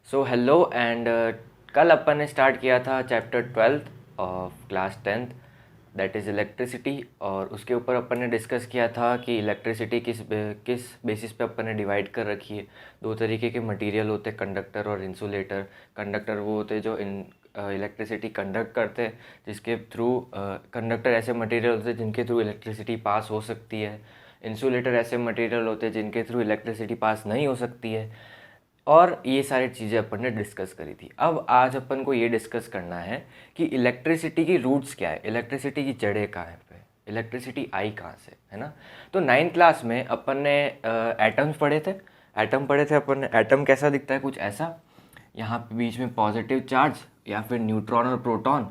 So hello and कल अपन ने start किया था chapter 12th of class 10th that is electricity. और उसके ऊपर अपन ने डिस्कस किया था कि इलेक्ट्रिसिटी किस बेसिस पे अपन ने डिवाइड कर रखी है। दो तरीके के मटेरियल होते हैं, कंडक्टर और इंसुलेटर। कंडक्टर वो होते हैं जो इलेक्ट्रिसिटी कंडक्ट करते हैं, जिसके थ्रू कंडक्टर ऐसे मटेरियल होते हैं जिनके थ्रू इलेक्ट्रिसिटी पास हो सकती है। इंसुलेटर ऐसे मटेरियल होते हैं जिनके थ्रू इलेक्ट्रिसिटी पास नहीं हो सकती है। और ये सारी चीज़ें अपन ने डिस्कस करी थी। अब आज अपन को ये डिस्कस करना है कि इलेक्ट्रिसिटी की रूट्स क्या है, इलेक्ट्रिसिटी की जड़ें कहाँ हैं पे, इलेक्ट्रिसिटी आई कहाँ से, है ना। तो 9th क्लास में अपन ने एटम्स पढ़े थे। अपन ने एटम कैसा दिखता है, कुछ ऐसा। यहाँ पे बीच में पॉजिटिव चार्ज या फिर न्यूट्रॉन और प्रोटॉन,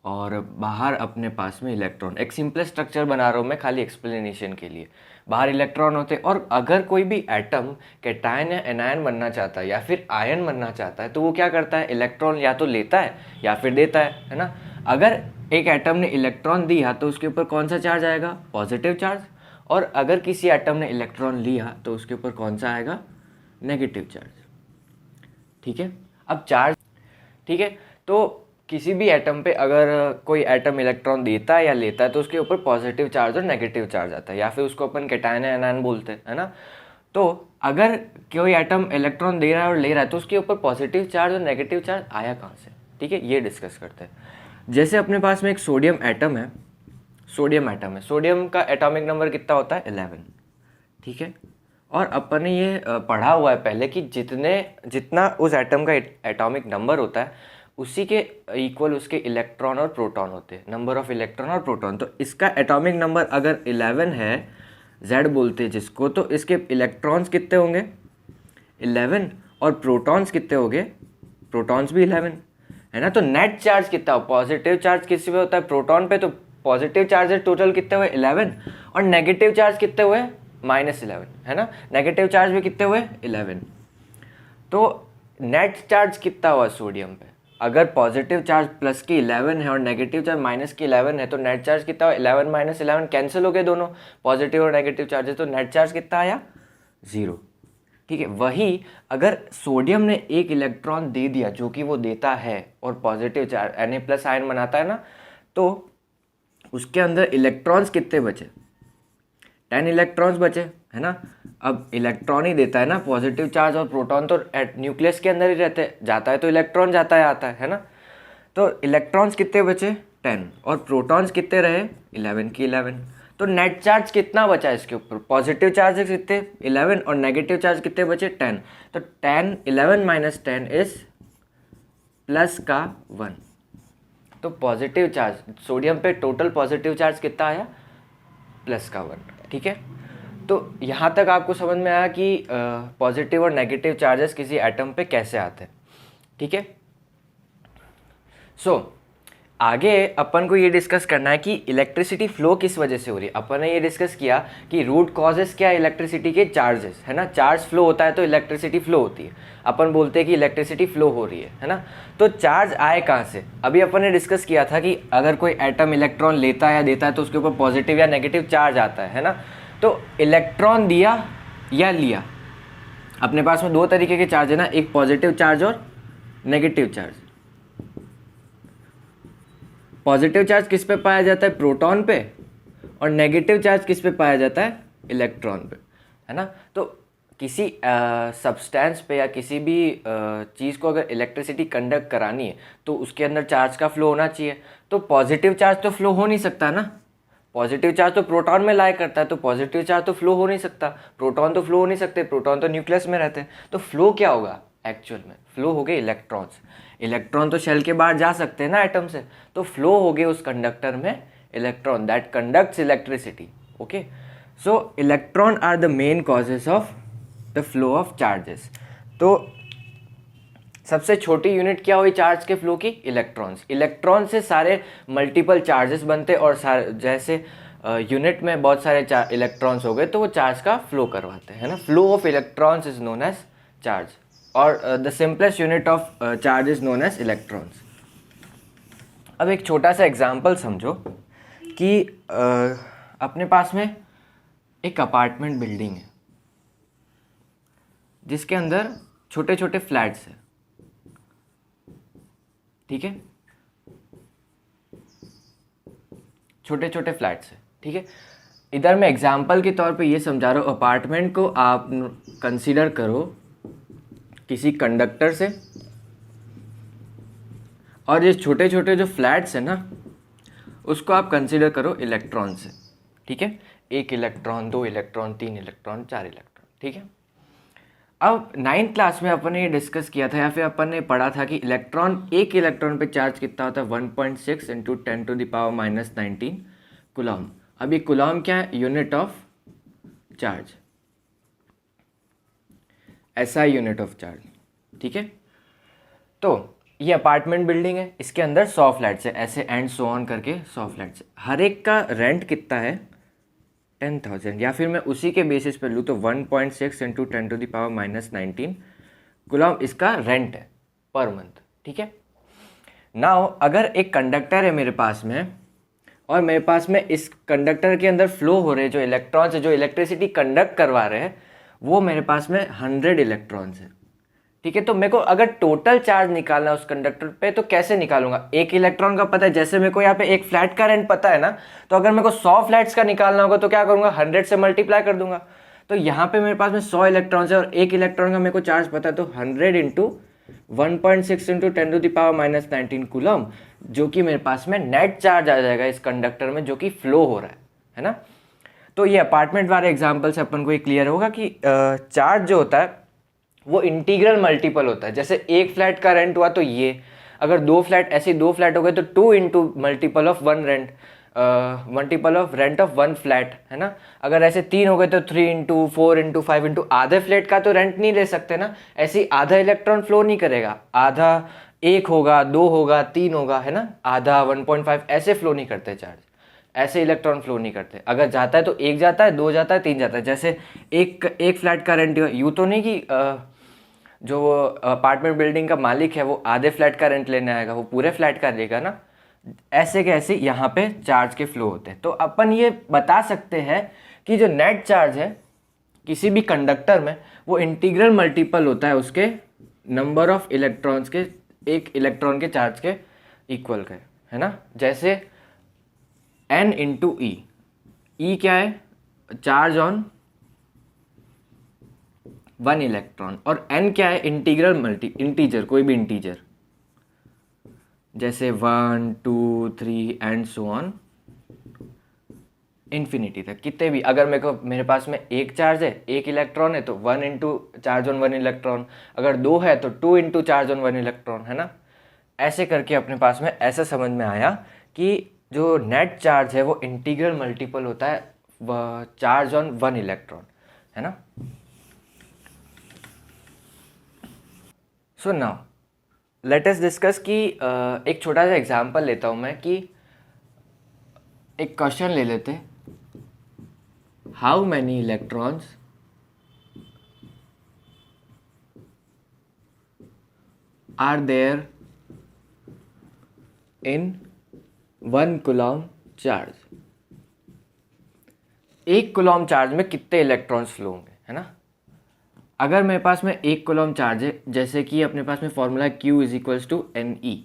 और बाहर अपने पास में इलेक्ट्रॉन। एक सिंपल स्ट्रक्चर बना रहा हूँ मैं खाली एक्सप्लेनेशन के लिए। बाहर इलेक्ट्रॉन होते हैं, और अगर कोई भी एटम कैटायन या एनायन बनना चाहता है या फिर आयन बनना चाहता है तो वो क्या करता है, इलेक्ट्रॉन या तो लेता है या फिर देता है ना। अगर एक एटम ने इलेक्ट्रॉन दिया तो उसके ऊपर कौन सा चार्ज आएगा, पॉजिटिव चार्ज। और अगर किसी एटम ने इलेक्ट्रॉन लिया तो उसके ऊपर कौन सा आएगा, नेगेटिव चार्ज। ठीक है, अब चार्ज, ठीक है, तो किसी भी एटम पे अगर कोई एटम इलेक्ट्रॉन देता है या लेता है तो उसके ऊपर पॉजिटिव चार्ज और नेगेटिव चार्ज आता है, या फिर उसको अपन कैटायन या एनायन बोलते हैं, है ना। तो अगर कोई एटम इलेक्ट्रॉन दे रहा है और ले रहा है तो उसके ऊपर पॉजिटिव चार्ज और नेगेटिव चार्ज आया कहाँ से, ठीक है, ये डिस्कस करते हैं। जैसे अपने पास में एक सोडियम एटम है, सोडियम का एटॉमिक नंबर कितना होता है, 11, ठीक है। और अपन ने ये पढ़ा हुआ है पहले कि जितना उस एटम का एटॉमिक नंबर होता है उसी के इक्वल उसके इलेक्ट्रॉन और प्रोटॉन होते हैं, नंबर ऑफ इलेक्ट्रॉन और प्रोटॉन। तो इसका एटॉमिक नंबर अगर 11 है, Z बोलते हैं जिसको, तो इसके इलेक्ट्रॉन्स कितने होंगे, 11, और प्रोटॉन्स कितने होंगे, प्रोटॉन्स भी 11, है ना। तो नेट चार्ज कितना हो, पॉजिटिव चार्ज किस पे होता है, प्रोटॉन पे, तो पॉजिटिव चार्जेस टोटल कितने हुए, 11, और नेगेटिव चार्ज कितने हुए, -11, है ना। नेगेटिव चार्ज भी कितने हुए, 11। तो नेट चार्ज कितना हुआ सोडियम पे, अगर पॉजिटिव चार्ज प्लस की 11 है और नेगेटिव चार्ज माइनस की 11 है तो नेट चार्ज कितना हुआ, 11 - 11 कैंसिल हो गए दोनों, पॉजिटिव और नेगेटिव चार्जेस, तो नेट चार्ज कितना आया, 0, ठीक है। वही अगर सोडियम ने एक इलेक्ट्रॉन दे दिया, जो कि वो देता है, और पॉजिटिव चार्ज Na+ आयन बनाता है ना, तो उसके अंदर इलेक्ट्रॉन्स कितने बचे, 10 इलेक्ट्रॉन्स बचे, है ना। अब इलेक्ट्रॉन ही देता है ना, पॉजिटिव चार्ज और प्रोटॉन तो न्यूक्लियस के अंदर ही रहते, जाता है तो इलेक्ट्रॉन जाता है आता है ना। तो इलेक्ट्रॉन्स कितने बचे, 10, और प्रोटॉन्स कितने रहे, 11 की 11। तो नेट चार्ज कितना बचा इसके ऊपर, पॉजिटिव चार्ज कितने, 11, और नेगेटिव चार्ज कितने बचे, 10। तो 10 11 - 10 इज प्लस का 1। तो पॉजिटिव चार्ज सोडियम पे टोटल पॉजिटिव चार्ज कितना आया, प्लस का 1, ठीक है। तो यहाँ तक आपको समझ में आया कि पॉजिटिव और नेगेटिव चार्जेस किसी एटम पे कैसे आते हैं, ठीक है। सो आगे अपन को ये डिस्कस करना है कि इलेक्ट्रिसिटी फ्लो किस वजह से हो रही है। अपन ने ये डिस्कस किया कि रूट कॉजेस क्या है इलेक्ट्रिसिटी के, चार्जेस, है ना। चार्ज फ्लो होता है तो इलेक्ट्रिसिटी फ्लो होती है, अपन बोलते हैं कि इलेक्ट्रिसिटी फ्लो हो रही है ना। तो चार्ज आए कहाँ से, अभी अपन ने डिस्कस किया था कि अगर कोई एटम इलेक्ट्रॉन लेता है या देता है तो उसके ऊपर पॉजिटिव या नेगेटिव चार्ज आता है ना। तो इलेक्ट्रॉन दिया या लिया, अपने पास में दो तरीके के चार्ज है ना, एक पॉजिटिव चार्ज और नेगेटिव चार्ज। पॉजिटिव चार्ज किस पे पाया जाता है, प्रोटॉन पे, और नेगेटिव चार्ज किस पे पाया जाता है, इलेक्ट्रॉन पे, है ना। तो किसी सब्सटेंस पे या किसी भी चीज़ को अगर इलेक्ट्रिसिटी कंडक्ट करानी है तो उसके अंदर चार्ज का फ्लो होना चाहिए। तो पॉजिटिव चार्ज तो फ्लो हो नहीं सकता ना, पॉजिटिव चार्ज तो प्रोटॉन में लाई करता है, तो पॉजिटिव चार्ज तो फ्लो हो नहीं सकता, प्रोटॉन तो फ्लो हो नहीं सकते, प्रोटॉन तो न्यूक्लियस में रहते हैं। तो फ्लो क्या होगा, एक्चुअल में फ्लो हो गए इलेक्ट्रॉन्स। इलेक्ट्रॉन तो शेल के बाहर जा सकते हैं ना एटम से, तो फ्लो हो गए उस कंडक्टर में electron that conducts electricity. Okay, so electron are the main causes of the flow of charges. तो सबसे छोटी यूनिट क्या हुई चार्ज के फ्लो की, इलेक्ट्रॉन्स। इलेक्ट्रॉन से सारे मल्टीपल चार्जेस बनते, और जैसे यूनिट में बहुत सारे इलेक्ट्रॉन्स हो गए तो वो चार्ज का फ्लो करवाते हैं, है ना। Flow of electrons is known as charge, और the simplest unit of charge is known as electrons. अब एक छोटा सा एग्जांपल समझो कि अपने पास में एक अपार्टमेंट बिल्डिंग है जिसके अंदर छोटे छोटे फ्लैट्स हैं, ठीक है, छोटे छोटे फ्लैट्स है, ठीक है। इधर मैं एग्जाम्पल के तौर पे ये समझा रहा हूँ, अपार्टमेंट को आप कंसीडर करो किसी कंडक्टर से, और ये छोटे छोटे जो फ्लैट्स है ना उसको आप कंसीडर करो इलेक्ट्रॉन से, ठीक है। 1 इलेक्ट्रॉन, 2 इलेक्ट्रॉन, 3 इलेक्ट्रॉन, 4 इलेक्ट्रॉन, ठीक है। अब 9th क्लास में अपन ने ये डिस्कस किया था या फिर अपन ने पढ़ा था कि एक इलेक्ट्रॉन पे चार्ज कितना होता है, 1.6 इंटू 10⁻⁻19 कूलम। अब ये कूलम क्या है, unit of charge, SI unit of charge, ठीक है। तो ये अपार्टमेंट बिल्डिंग है, इसके अंदर 100 फ्लैट्स है, ऐसे एंड सो ऑन करके 100 फ्लैट्स है। हर एक का रेंट कितना है, 10,000, या फिर मैं उसी के बेसिस पे लूँ तो 1.6 इंटू 10⁻⁻19 कूलम इसका रेंट है पर मंथ, ठीक है। नाउ अगर एक कंडक्टर है मेरे पास में, और मेरे पास में इस कंडक्टर के अंदर फ्लो हो रहे जो इलेक्ट्रॉन्स है, जो इलेक्ट्रिसिटी कंडक्ट करवा रहे हैं, वो मेरे पास में 100 इलेक्ट्रॉन्स है, ठीक है। तो मेरे को अगर टोटल चार्ज निकालना है उस कंडक्टर पे तो कैसे निकालूंगा, एक इलेक्ट्रॉन का पता है, जैसे मेरे को यहाँ पे एक फ्लैट का रेंट पता है ना, तो अगर मेरे को 100 फ्लैट्स का निकालना होगा तो क्या करूंगा, 100 से मल्टीप्लाई कर दूंगा। तो यहाँ पे मेरे पास में 100 इलेक्ट्रॉन्स है और एक इलेक्ट्रॉन का मेरे को चार्ज पता है, तो 100 इंटू 1.6 इंटू 10⁻⁻19 कूलम, जो कि मेरे पास में नेट चार्ज आ जाएगा इस कंडक्टर में, जो कि फ्लो हो रहा है ना। तो ये अपार्टमेंट वाले एग्जाम्पल से अपन को ये क्लियर होगा कि चार्ज जो होता है वो इंटीग्रल मल्टीपल होता है। जैसे एक फ्लैट का रेंट हुआ तो ये, अगर 2 फ्लैट, ऐसे 2 फ्लैट हो गए तो 2 into multiple of 1 rent, multiple of rent of 1 flat, है ना। अगर ऐसे 3 हो गए तो 3 इंटू 4 इंटू 5 इंटू, आधे फ्लैट का तो रेंट नहीं ले सकते ना, ऐसे ही आधा इलेक्ट्रॉन फ्लो नहीं करेगा, आधा 1 होगा, 2 होगा, 3 होगा, है ना, आधा 1.5 ऐसे फ्लो नहीं करते चार्ज, ऐसे इलेक्ट्रॉन फ्लो नहीं करते। अगर जाता है तो 1 जाता है, 2 जाता है, 3 जाता है। जैसे एक फ्लैट का रेंट, यूँ तो नहीं कि जो अपार्टमेंट बिल्डिंग का मालिक है वो आधे फ्लैट का रेंट लेने आएगा, वो पूरे फ्लैट का लेगा ना। ऐसे कैसे यहाँ पे चार्ज के फ्लो होते हैं। तो अपन ये बता सकते हैं कि जो नेट चार्ज है किसी भी कंडक्टर में, वो इंटीग्रल मल्टीपल होता है उसके नंबर ऑफ इलेक्ट्रॉन्स के, एक इलेक्ट्रॉन के चार्ज के इक्वल के, है ना। जैसे n इंटू ई, ई क्या है, चार्ज ऑन 1 इलेक्ट्रॉन, और n क्या है, इंटीजर, कोई भी इंटीजर, जैसे 1 2 3 एंड सो ऑन इन्फिनिटी तक, कितने भी। अगर मेरे पास में एक चार्ज है, एक इलेक्ट्रॉन है, तो 1 इंटू चार्ज ऑन 1 इलेक्ट्रॉन, अगर 2 है तो 2 इंटू चार्ज ऑन 1 इलेक्ट्रॉन, है ना। ऐसे करके अपने पास में ऐसा समझ में आया कि जो नेट चार्ज है वो इंटीग्रल मल्टीपल होता है चार्ज ऑन 1 इलेक्ट्रॉन, है ना। So now let us discuss कि एक छोटा सा एग्जांपल लेता हूँ मैं, कि एक क्वेश्चन ले लेते, how many electrons are there in 1 coulomb charge. एक कूलम चार्ज में कितने इलेक्ट्रॉन्स फ्लो होंगे, है ना। अगर मेरे पास में 1 कूलम चार्ज है, जैसे कि अपने पास में formula Q is equals to NE,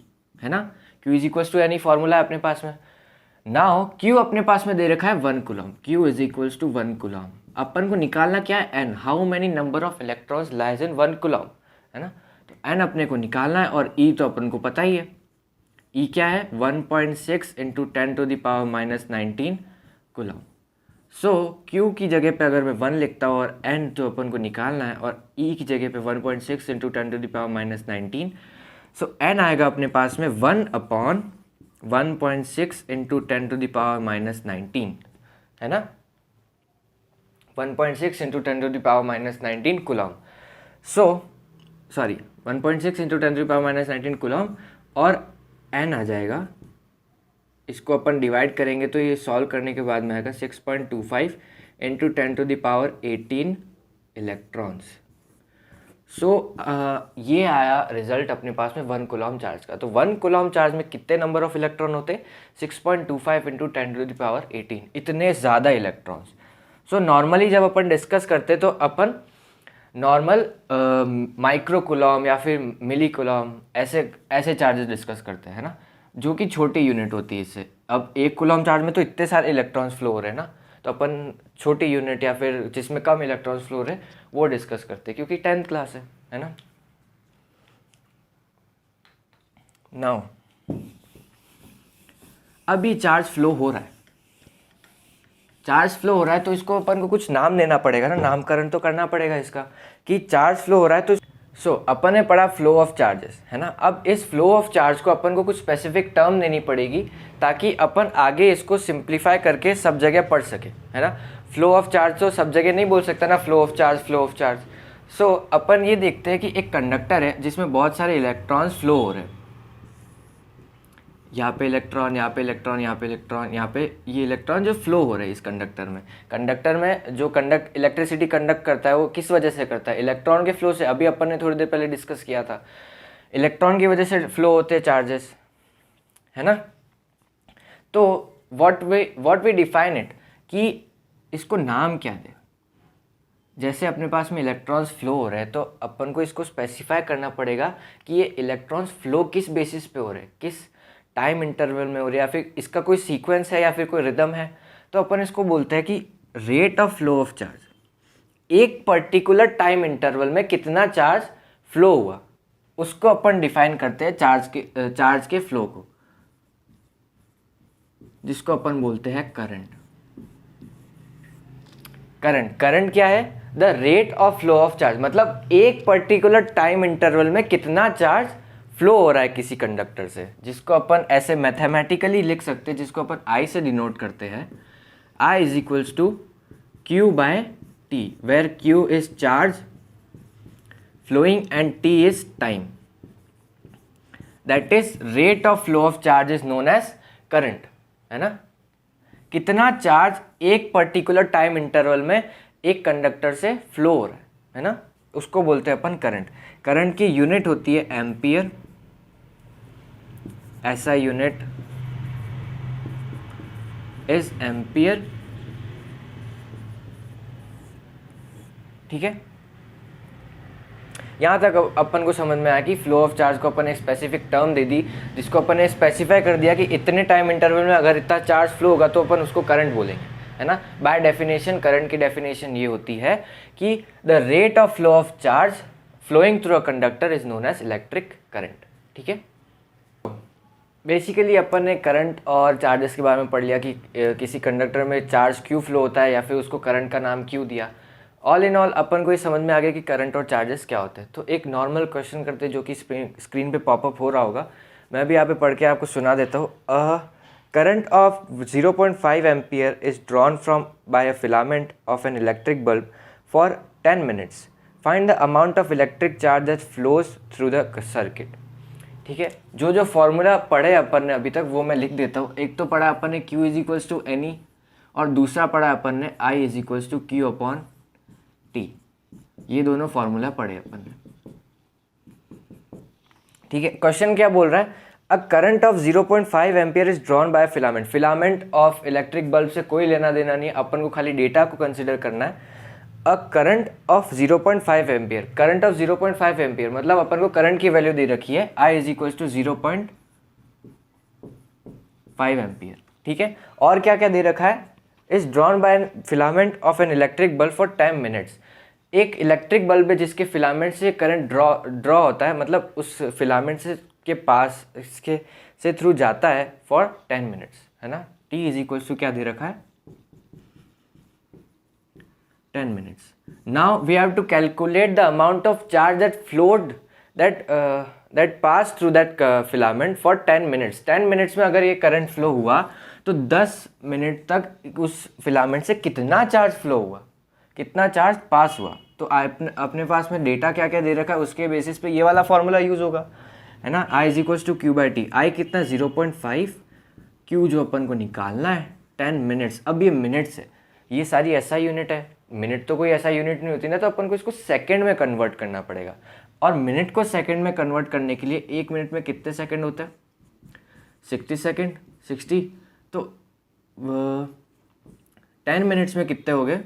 है ना। Q is equals to NE formula है अपने पास में। नाउ Q अपने पास में दे रखा है 1 coulomb, Q is equals to 1 coulomb. अपन को निकालना क्या है, N, how many number of electrons lies in 1 coulomb, है ना। तो N अपने को निकालना है, और E तो अपन को पता ही है, E क्या है, 1.6 इंटू 10⁻⁻19 कूलम। सो Q की जगह पे अगर मैं 1 लिखता हूँ और N तो अपन को निकालना है, और E की जगह पे 1.6 इंटू 10⁻⁻19, सो N आएगा अपने पास में 1/1.6 इंटू 10⁻⁻19, है ना, 1.6 into 10⁻⁻19 coulomb. So sorry 1.6 into 10⁻⁻19 coulomb, और N आ जाएगा, इसको अपन डिवाइड करेंगे तो ये सॉल्व करने के बाद में आएगा 6.25 इंटू 10⁻18 इलेक्ट्रॉन्स। सो ये आया रिजल्ट अपने पास में 1 कूलम चार्ज का। तो 1 कूलम चार्ज में कितने नंबर ऑफ इलेक्ट्रॉन होते, 6.25 इंटू 10⁻18, इतने ज़्यादा इलेक्ट्रॉन्स। सो नॉर्मली जब अपन डिस्कस करते तो अपन नॉर्मल माइक्रो कूलम या फिर मिली कूलम ऐसे ऐसे चार्जेस डिस्कस करते हैं ना, जो कि छोटी यूनिट होती है इससे। अब 1 कूलम चार्ज में तो इतने सारे इलेक्ट्रॉन्स फ्लो हो रहे हैं ना, तो अपन छोटी यूनिट या फिर जिसमें कम इलेक्ट्रॉन्स फ्लो हो रहे हैं वो डिस्कस करते हैं, क्योंकि 10th क्लास है ना। नाउ अभी चार्ज फ्लो हो रहा है, चार्ज फ्लो हो रहा है तो इसको अपन को कुछ नाम देना पड़ेगा ना, नामकरण तो करना पड़ेगा इसका कि चार्ज फ्लो हो रहा है। तो अपन ने पढ़ा फ्लो ऑफ चार्जेस, है ना। अब इस फ्लो ऑफ चार्ज को अपन को कुछ स्पेसिफिक टर्म देनी पड़ेगी ताकि अपन आगे इसको सिंप्लीफाई करके सब जगह पढ़ सके, है ना। फ्लो ऑफ चार्ज तो सब जगह नहीं बोल सकता ना, flow of charge flow of charge. अपन ये देखते हैं कि एक कंडक्टर है जिसमें बहुत सारे इलेक्ट्रॉन्स फ्लो हो रहे हैं, यहाँ पे इलेक्ट्रॉन, यहाँ पे इलेक्ट्रॉन, यहाँ पे इलेक्ट्रॉन, यहाँ पे ये इलेक्ट्रॉन जो फ्लो हो रहे हैं इस कंडक्टर में जो इलेक्ट्रिसिटी कंडक्ट करता है वो किस वजह से करता है, इलेक्ट्रॉन के फ्लो से। अभी अपन ने थोड़ी देर पहले डिस्कस किया था, इलेक्ट्रॉन की वजह से फ्लो होते हैं चार्जेस, है ना। तो व्हाट वी डिफाइन इट, कि इसको नाम क्या दे। जैसे अपने पास में इलेक्ट्रॉन्स फ्लो हो रहे हैं तो अपन को इसको स्पेसिफाई करना पड़ेगा कि ये इलेक्ट्रॉन्स फ्लो किस बेसिस पे हो रहे हैं, किस टाइम इंटरवल में हो रही है, या फिर इसका कोई सीक्वेंस है या फिर कोई रिदम है। तो अपन इसको बोलते हैं कि rate of flow of charge, एक पर्टिकुलर टाइम इंटरवल में कितना चार्ज फ्लो हुआ, उसको अपन डिफाइन करते हैं चार्ज के फ्लो को, जिसको अपन बोलते हैं करंट। करंट क्या है, the rate of flow of charge, मतलब एक पर्टिकुलर टाइम इंटरवल में कितना चार्ज फ्लो हो रहा है किसी कंडक्टर से, जिसको अपन ऐसे मैथमेटिकली लिख सकते हैं, जिसको अपन I से डिनोट करते हैं। I is equals to Q by T, where Q is charge flowing and T is time. That is rate of flow of charge is known as current, है ना। कितना चार्ज एक पर्टिकुलर टाइम इंटरवल में एक conductor से flow हो रहा है ना, उसको बोलते हैं अपन करंट। करंट की यूनिट होती है एम्पियर, ऐसा यूनिट इज एम्पियर, ठीक है। यहां तक अपन को समझ में आया कि फ्लो ऑफ चार्ज को अपन एक स्पेसिफिक टर्म दे दी, जिसको अपन ने स्पेसिफाई कर दिया कि इतने टाइम इंटरवल में अगर इतना चार्ज फ्लो होगा तो अपन उसको करंट बोलेंगे, है ना। बाय डेफिनेशन करंट की डेफिनेशन ये होती है कि the rate of flow of charge flowing through a conductor is known as electric current, ठीक है। बेसिकली अपन ने करंट और चार्जेस के बारे में पढ़ लिया कि किसी कंडक्टर में चार्ज क्यों फ्लो होता है या फिर उसको करंट का नाम क्यों दिया। ऑल इन ऑल अपन को ये समझ में आ गया कि करंट और चार्जेस क्या होते हैं। तो एक नॉर्मल क्वेश्चन करते हैं जो कि स्क्रीन पे पॉपअप हो रहा होगा, मैं भी यहाँ पे पढ़ के आपको सुना देता हूँ। Current of 0.5 ampere is drawn from by a filament of an electric bulb for 10 minutes, find the amount of electric charge that flows through the circuit, ठीक है। जो फॉर्मूला पढ़े अपन ने अभी तक वो मैं लिख देता हूँ। एक तो पढ़ा अपन ने Q is equals to NE, और दूसरा पढ़ा अपन ने I is equals to Q upon T। ये दोनों फॉर्मूला पढ़े अपन ने, ठीक है। क्वेश्चन क्या बोल रहा है, a current of 0.5 ampere is drawn by filament. Filament of electric bulb से कोई लेना देना नहीं है, अपन को खाली डेटा को कंसिडर करना है। A current of 0.5 ampere, current of 0.5 ampere मतलब अपन को करंट की वैल्यू दे रखी है I is equal to 0.5 ampere, ठीक है। और क्या क्या दे रखा है, is drawn by filament of an electric bulb for 10 minutes. एक इलेक्ट्रिक बल्ब है जिसके फिलामेंट से करंट ड्रॉ होता है, मतलब उस फिलामेंट से के पास इसके से थ्रू जाता है फॉर 10 मिनट्स, है ना। T इज इक्वल टू क्या दे रखा है, 10 minutes. Now we have to calculate the amount of charge that flowed that passed through that filament for 10 minutes. 10 minutes में अगर ये करंट फ्लो हुआ तो 10 मिनट तक उस फिलामेंट से कितना चार्ज फ्लो हुआ, कितना चार्ज पास हुआ। तो अपने पास में डेटा क्या क्या दे रखा है उसके बेसिस पे ये वाला फॉर्मूला यूज होगा, है ना। I is equal to Q by T. I कितना 0.5, Q जो अपन को निकालना है 10 मिनट्स। अब ये मिनट्स है, ये सारी ऐसा यूनिट है, मिनट तो कोई ऐसा यूनिट नहीं होती ना, तो अपन को इसको सेकंड में कन्वर्ट करना पड़ेगा। और मिनट को सेकंड में कन्वर्ट करने के लिए 1 मिनट में कितने सेकंड होते हैं, 60 सेकंड, 60। तो 10 मिनट्स में कितने हो गए,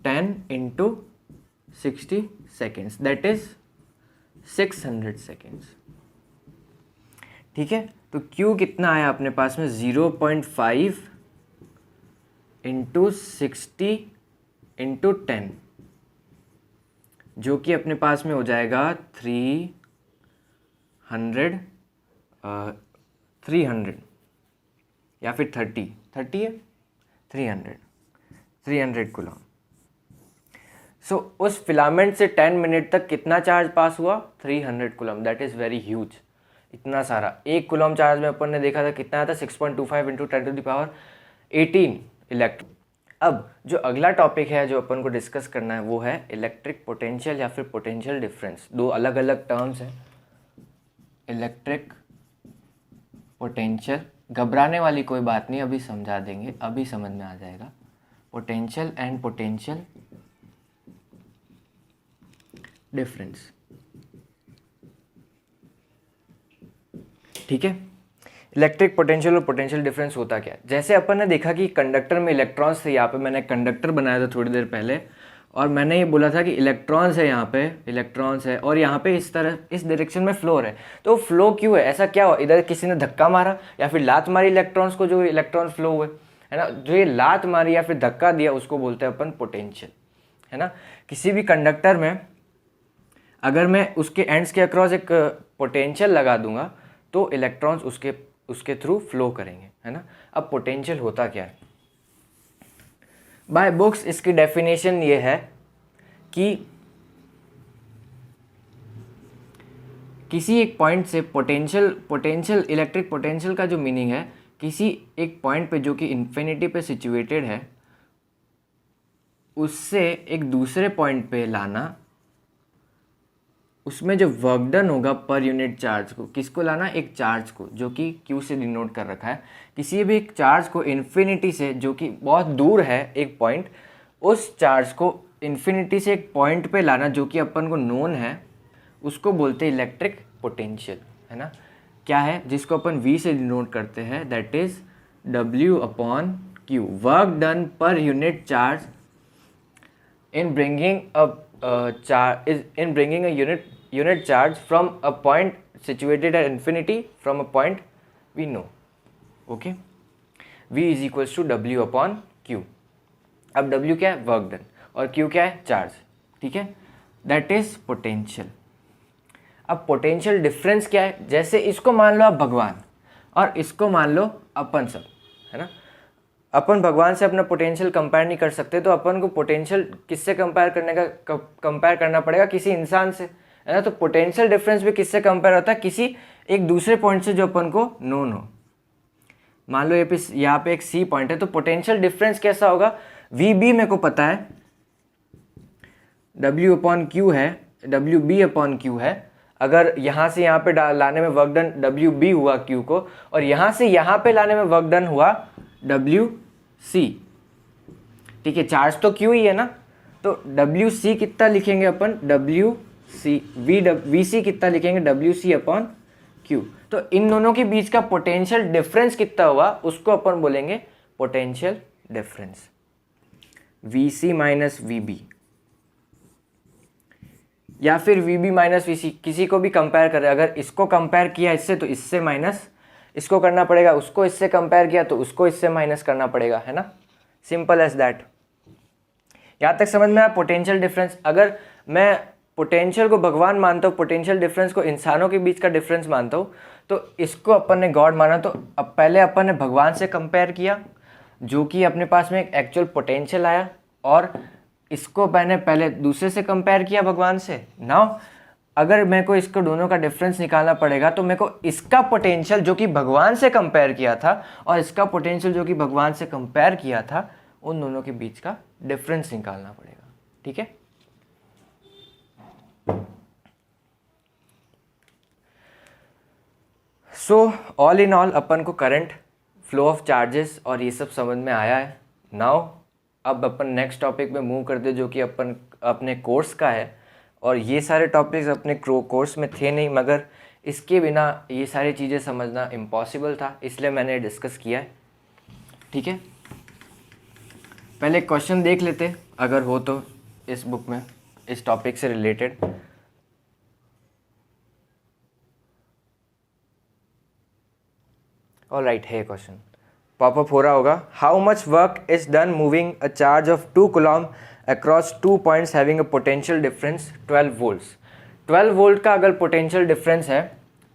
10 into 60 seconds, that is 600 seconds. ठीक है, तो Q कितना आया अपने पास में 0.5 इंटू 60 इंटू 10, जो कि अपने पास में हो जाएगा 300 या फिर 30 है 300 कूलम। सो उस फिलामेंट से 10 मिनट तक कितना चार्ज पास हुआ? 300 coulomb. That is very huge. इतना सारा, 1 कूलम चार्ज में अपन ने देखा था कितना आता, 6.25 इंटू 10⁻18 इलेक्ट्रॉन। अब जो अगला टॉपिक है जो अपन को डिस्कस करना है वो है इलेक्ट्रिक पोटेंशियल या फिर पोटेंशियल डिफरेंस। दो अलग अलग टर्म्स हैं, इलेक्ट्रिक पोटेंशियल। घबराने वाली कोई बात नहीं, अभी समझा देंगे, अभी समझ में आ जाएगा। Potential and potential difference. ठीक है, इलेक्ट्रिक पोटेंशियल और पोटेंशियल डिफरेंस होता क्या है? जैसे अपन ने देखा कि कंडक्टर में इलेक्ट्रॉन्स थे, यहाँ पे मैंने कंडक्टर बनाया था थोड़ी देर पहले, और मैंने ये बोला था कि इलेक्ट्रॉन्स है, यहाँ पे इलेक्ट्रॉन्स है और यहाँ पे इस तरह इस डायरेक्शन में फ्लो है। तो फ्लो क्यों है? ऐसा क्या हुआ? इधर किसी ने धक्का मारा या फिर लात मारी इलेक्ट्रॉन्स को, जो इलेक्ट्रॉन फ्लो हुए, है ना। जो ये लात मारी या फिर धक्का दिया उसको बोलते हैं अपन पोटेंशियल, है ना। किसी भी कंडक्टर में अगर मैं उसके एंड्स के अक्रॉस एक पोटेंशियल लगा दूंगा तो इलेक्ट्रॉन्स उसके थ्रू फ्लो करेंगे, है ना। अब पोटेंशियल होता क्या है? बाय बुक्स इसकी डेफिनेशन ये है कि किसी एक पॉइंट से पोटेंशियल इलेक्ट्रिक पोटेंशियल का जो मीनिंग है, किसी एक पॉइंट पे जो कि इन्फिनिटी पे सिचुएटेड है, उससे एक दूसरे पॉइंट पे लाना, उसमें जो वर्क डन होगा पर यूनिट चार्ज को, किसको लाना? एक चार्ज को, जो कि Q से डिनोट कर रखा है। किसी भी एक चार्ज को इन्फिनिटी से, जो कि बहुत दूर है एक पॉइंट, उस चार्ज को इन्फिनिटी से एक पॉइंट पे लाना जो कि अपन को नोन है, उसको बोलते हैं इलेक्ट्रिक पोटेंशियल, है ना। क्या है? जिसको अपन V से डिनोट करते हैं, that is W/Q, work done per unit charge in bringing a unit charge from a point situated at infinity from a point we know. Okay, V is equals to W/Q. अब W क्या है? Work done, और Q क्या है? Charge. ठीक है, that is potential. अब potential difference क्या है? जैसे इसको मान लो आप भगवान और इसको मान लो अपन सब, है ना। अपन भगवान से अपना पोटेंशियल कंपेयर नहीं कर सकते, तो अपन को पोटेंशियल किससे कंपेयर करना पड़ेगा? किसी इंसान से, है ना। तो पोटेंशियल डिफरेंस भी किससे कंपेयर होता है? किसी एक दूसरे पॉइंट से जो अपन को नोन हो। मान लो यहाँ पे एक C पॉइंट है, तो पोटेंशियल डिफरेंस कैसा होगा? VB मेरे को पता है, W/Q है, WB/Q है। अगर यहाँ से यहाँ पे लाने में वर्क डन WB हुआ Q को, और यहाँ से यहाँ पे लाने में वर्क डन हुआ WC। ठीक है, चार्ज तो Q ही है ना, तो WC कितना लिखेंगे अपन? WC। VC कितना लिखेंगे? WC/Q। तो इन दोनों के बीच का पोटेंशियल डिफरेंस कितना हुआ, उसको अपन बोलेंगे potential difference, VC minus VB, या फिर VB माइनस VC। किसी को भी कंपेयर करें, अगर इसको कंपेयर किया इससे तो इससे माइनस इसको करना पड़ेगा, उसको इससे कंपेयर किया तो उसको इससे माइनस करना पड़ेगा, है ना। Simple as that. यहाँ तक समझ में आया पोटेंशियल डिफरेंस? अगर मैं पोटेंशियल को भगवान मानता हूँ, पोटेंशियल डिफरेंस को इंसानों के बीच का डिफरेंस मानता हूँ, तो इसको अपन ने गॉड माना, तो अब पहले अपन ने भगवान से कंपेयर किया, जो कि अपने पास में एक एक्चुअल पोटेंशियल आया, और इसको मैंने पहले दूसरे से कंपेयर किया भगवान से। नाउ अगर मेरे को इसको दोनों का डिफरेंस निकालना पड़ेगा, तो मेरे को इसका पोटेंशियल जो कि भगवान से कंपेयर किया था और इसका पोटेंशियल जो कि भगवान से कंपेयर किया था, उन दोनों के बीच का डिफरेंस निकालना पड़ेगा। ठीक है, सो ऑल इन ऑल अपन को करंट, फ्लो ऑफ चार्जेस और ये सब समझ में आया है। नाउ अब अपन नेक्स्ट टॉपिक में मूव करते, जो कि अपन अपने कोर्स का है, और ये सारे टॉपिक्स अपने कोर्स में थे नहीं, मगर इसके बिना ये सारी चीज़ें समझना इम्पॉसिबल था, इसलिए मैंने डिस्कस किया है। ठीक है, पहले क्वेश्चन देख लेते अगर हो तो इस बुक में इस टॉपिक से रिलेटेड। ऑलराइट, है क्वेश्चन पॉपअप हो रहा होगा। How much work is done moving a charge of 2 coulomb across 2 points having a potential difference 12 volts. 12 volt का अगर पोटेंशियल डिफरेंस है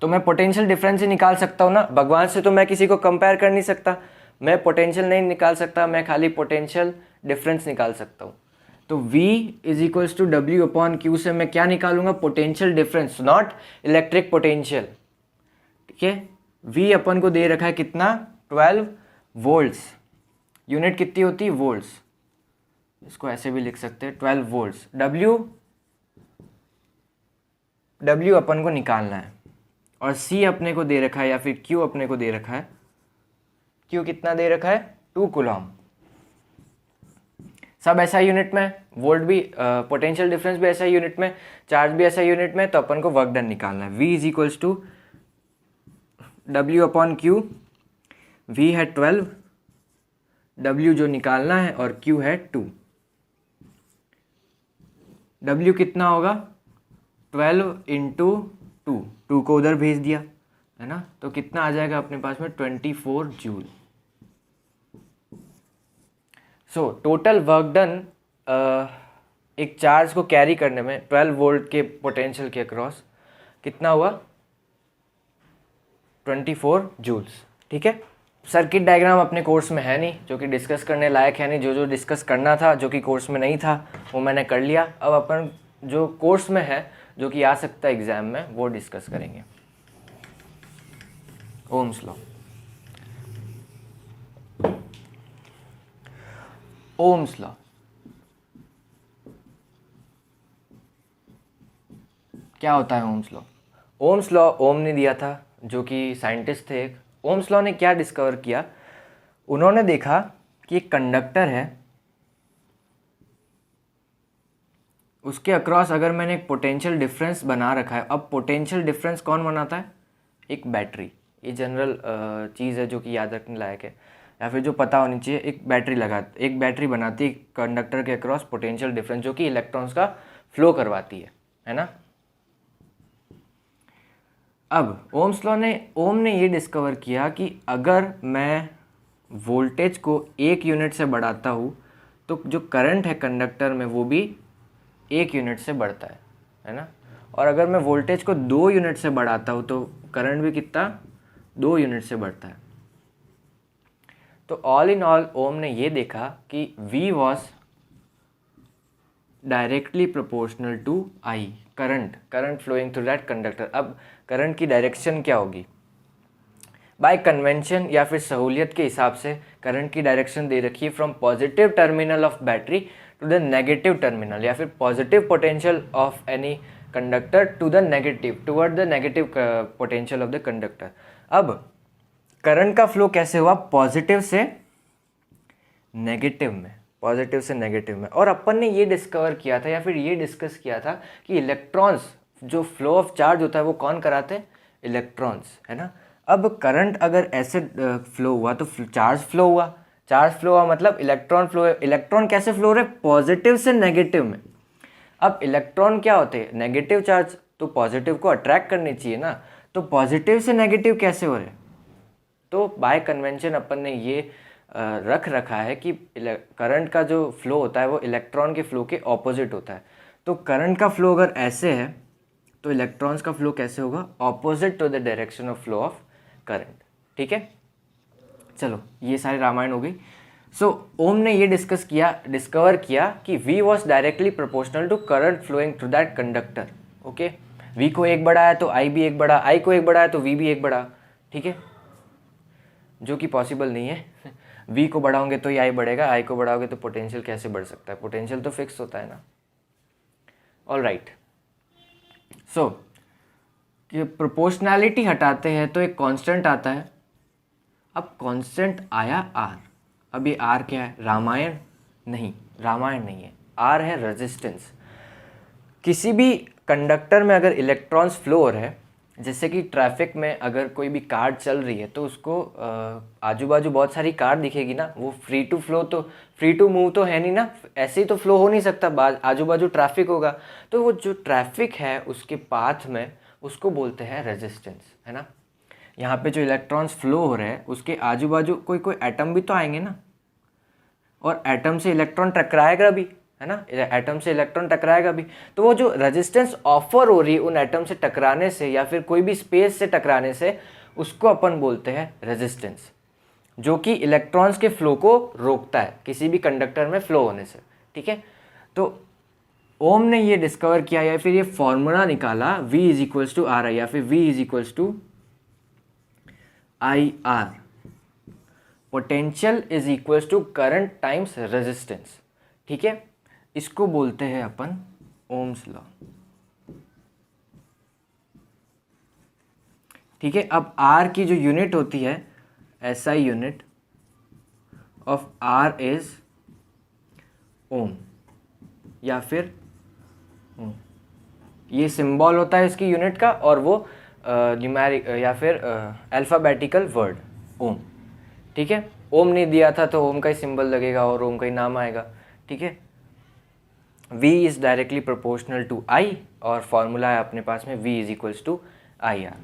तो मैं पोटेंशियल डिफरेंस ही निकाल सकता हूँ ना। भगवान से तो मैं किसी को कंपेयर कर नहीं सकता, मैं पोटेंशियल नहीं निकाल सकता, मैं खाली पोटेंशियल डिफरेंस निकाल सकता हूँ। तो V is equals to W upon Q से मैं क्या निकालूंगा? Potential difference, not electric potential. ठीक है, V अपन को दे रखा है कितना? 12 वोल्ट्स। यूनिट कितनी होती है? वोल्ट्स। इसको ऐसे भी लिख सकते हैं 12 वोल्ट्स। W अपन को निकालना है और C अपने को दे रखा है या फिर Q अपने को दे रखा है। Q कितना दे रखा है? 2 कूलम। सब ऐसा यूनिट में, वोल्ट भी, पोटेंशियल डिफरेंस भी ऐसा यूनिट में, चार्ज भी ऐसा यूनिट में, तो अपन को वर्क डन निकालना है। V is equals to W upon Q। V है 12, W जो निकालना है, और Q है 2। W कितना होगा? 12 इंटू 2, 2 को उधर भेज दिया है ना, तो कितना आ जाएगा अपने पास में? 24 joule. So total work done एक चार्ज को कैरी करने में 12 वोल्ट के पोटेंशियल के अक्रॉस कितना हुआ? 24 जूल्स। ठीक है, सर्किट डायग्राम अपने कोर्स में है नहीं, जो कि डिस्कस करने लायक है नहीं। जो डिस्कस करना था, जो कि कोर्स में नहीं था, वो मैंने कर लिया। अब अपन जो कोर्स में है, जो कि आ सकता है एग्जाम में, वो डिस्कस करेंगे। Ohm's law. ओम्स लॉ क्या होता है? ओम्स लॉ, ओम्स लॉ ओम ने दिया था, जो कि साइंटिस्ट थे एक। ओम्स लॉ ने क्या डिस्कवर किया? उन्होंने देखा कि एक कंडक्टर है, उसके अक्रॉस अगर मैंने एक पोटेंशियल डिफरेंस बना रखा है। अब पोटेंशियल डिफरेंस कौन बनाता है? एक बैटरी। ये जनरल चीज़ है जो कि याद रखने लायक है, या फिर जो पता होनी चाहिए। एक बैटरी बनाती है कंडक्टर के अक्रॉस पोटेंशियल डिफरेंस, जो कि इलेक्ट्रॉन्स का फ्लो करवाती है ना। अब ओम ने ये डिस्कवर किया कि अगर मैं वोल्टेज को 1 यूनिट से बढ़ाता हूँ तो जो करंट है कंडक्टर में वो भी 1 यूनिट से बढ़ता है ना। और अगर मैं वोल्टेज को 2 यूनिट से बढ़ाता हूँ तो करंट भी कितना? 2 यूनिट से बढ़ता है। तो ऑल इन ऑल ओम ने ये देखा कि V was directly proportional to I, current flowing through that conductor. अब करंट की डायरेक्शन क्या होगी? बाय कन्वेंशन या फिर सहूलियत के हिसाब से करंट की डायरेक्शन दे रखी है from positive terminal of battery to the negative terminal, या फिर positive potential of any conductor to the negative, toward the negative potential of the conductor. अब करंट का फ्लो कैसे हुआ? पॉजिटिव से नेगेटिव में, और अपन ने ये डिस्कवर किया था या फिर ये डिस्कस किया था कि इलेक्ट्रॉन्स, जो फ्लो ऑफ चार्ज होता है वो कौन कराते हैं? इलेक्ट्रॉन्स, है ना। अब करंट अगर ऐसे फ्लो हुआ तो चार्ज फ्लो हुआ मतलब इलेक्ट्रॉन फ्लो है। इलेक्ट्रॉन कैसे फ्लो हो रहे? पॉजिटिव से नेगेटिव में। अब इलेक्ट्रॉन क्या होते हैं? नेगेटिव चार्ज, तो पॉजिटिव को अट्रैक्ट करनी चाहिए ना। तो पॉजिटिव से नेगेटिव कैसे हो रहे? तो बाय कन्वेंशन अपन ने ये रख रखा है कि करंट का जो फ्लो होता है वो इलेक्ट्रॉन के फ्लो के ऑपोजिट होता है। तो करंट का फ्लो अगर ऐसे है तो इलेक्ट्रॉन्स का फ्लो कैसे होगा? Opposite to the direction of flow of current. ठीक है, चलो ये सारी रामायण हो गई। सो ओम ने ये डिस्कवर किया कि V was directly proportional to current flowing through that conductor. Okay, V को 1 बढ़ाया तो I भी 1 बढ़ा, I को 1 बढ़ाया तो V भी 1 बढ़ा। ठीक है, जो कि पॉसिबल नहीं है। V को बढ़ाओगे तो I बढ़ेगा, I को बढ़ाओगे तो पोटेंशियल कैसे बढ़ सकता है? पोटेंशियल तो फिक्स होता है ना। ऑल राइट, सो कि प्रोपोर्शनैलिटी हटाते हैं तो एक कांस्टेंट आता है। अब कांस्टेंट आया R। अब ये R क्या है? रामायण नहीं है, R है रेजिस्टेंस। किसी भी कंडक्टर में अगर इलेक्ट्रॉन्स फ्लो हो रहे हैं, जैसे कि ट्रैफिक में अगर कोई भी कार चल रही है तो उसको आजू बाजू बहुत सारी कार दिखेगी ना, वो फ्री टू मूव तो है नहीं ना, ऐसे ही तो फ्लो हो नहीं सकता, आजू बाजू ट्रैफिक होगा। तो वो जो ट्रैफिक है उसके पाथ में उसको बोलते हैं रेजिस्टेंस, है ना। यहाँ पे जो इलेक्ट्रॉन्स फ्लो हो रहे हैं उसके आजू बाजू कोई कोई एटम भी तो आएंगे ना, और एटम से इलेक्ट्रॉन टकराएगा भी, है ना, एटम से इलेक्ट्रॉन टकराएगा भी। तो वो जो रेजिस्टेंस ऑफर हो रही है उन एटम से टकराने से या फिर कोई भी स्पेस से टकराने से, उसको अपन बोलते हैं रेजिस्टेंस, जो कि इलेक्ट्रॉन्स के फ्लो को रोकता है किसी भी कंडक्टर में फ्लो होने से। ठीक है, तो ओम ने ये डिस्कवर किया या फिर ये फॉर्मूला निकाला V is equals to R I, या फिर V is equals to I R, potential is equals to current times resistance. ठीक है, इसको बोलते हैं अपन ओम्स लॉ। ठीक है, अब आर की जो यूनिट होती है, SI unit of R is ohm, या फिर ओम, ये सिंबल होता है इसकी यूनिट का, और वो न्यूमेरिक या फिर अल्फ़ाबेटिकल वर्ड ओम। ठीक है, ओम नहीं दिया था तो ओम का ही सिंबल लगेगा और ओम का ही नाम आएगा। ठीक है, V is directly proportional to I, और फॉर्मूला है अपने पास में V is equals to I R.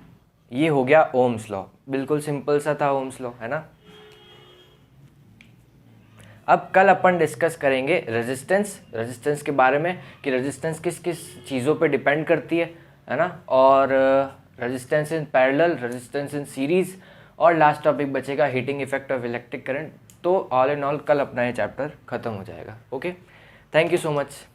ये हो गया ओम्स लॉ, बिल्कुल सिंपल सा था ओम्स लॉ, है ना। अब कल अपन डिस्कस करेंगे रेजिस्टेंस के बारे में, कि रेजिस्टेंस किस किस चीज़ों पे डिपेंड करती है ना, और resistance in parallel, resistance in series, और लास्ट टॉपिक बचेगा heating effect of electric current. तो ऑल इन ऑल कल अपना ये चैप्टर खत्म हो जाएगा। Okay, thank you so much.